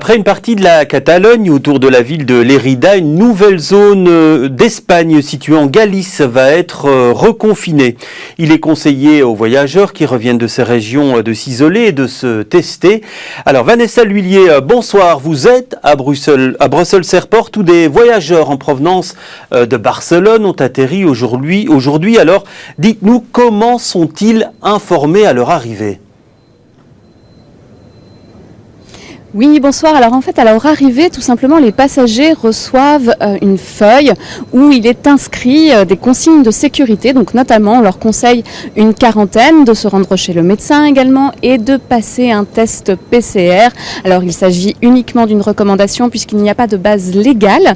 Après une partie de la Catalogne autour de la ville de Lérida, une nouvelle zone d'Espagne située en Galice va être reconfinée. Il est conseillé aux voyageurs qui reviennent de ces régions de s'isoler et de se tester. Alors Vanessa Lhuillier, bonsoir. Vous êtes à Bruxelles Airport où des voyageurs en provenance de Barcelone ont atterri aujourd'hui. Alors dites-nous, comment sont-ils informés à leur arrivée ? Oui, bonsoir. Alors en fait, à leur arrivée, tout simplement, les passagers reçoivent une feuille où il est inscrit des consignes de sécurité. Donc notamment, on leur conseille une quarantaine, de se rendre chez le médecin également et de passer un test PCR. Alors il s'agit uniquement d'une recommandation puisqu'il n'y a pas de base légale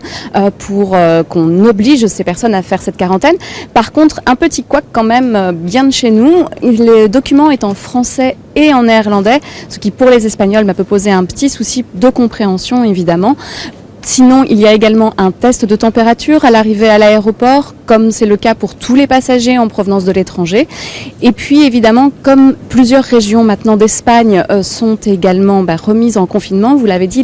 pour qu'on oblige ces personnes à faire cette quarantaine. Par contre, un petit couac quand même bien de chez nous. Le document est en français et en néerlandais, ce qui pour les Espagnols peut poser un petit souci de compréhension évidemment. Sinon, il y a également un test de température à l'arrivée à l'aéroport, comme c'est le cas pour tous les passagers en provenance de l'étranger. Et puis, évidemment, comme plusieurs régions maintenant d'Espagne sont également remises en confinement, vous l'avez dit,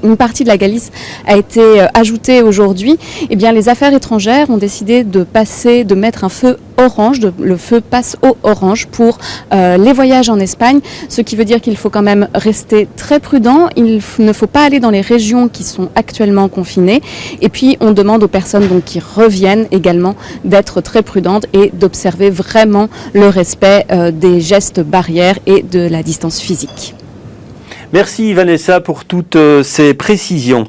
une partie de la Galice a été ajoutée aujourd'hui. Eh bien, les affaires étrangères ont décidé de mettre un feu orange, le feu passe au orange pour les voyages en Espagne, ce qui veut dire qu'il faut quand même rester très prudent. Il ne faut pas aller dans les régions qui sont actuellement confinées. Et puis, on demande aux personnes qui reviennent également d'être très prudentes et d'observer vraiment le respect des gestes barrières et de la distance physique. Merci Vanessa pour toutes ces précisions.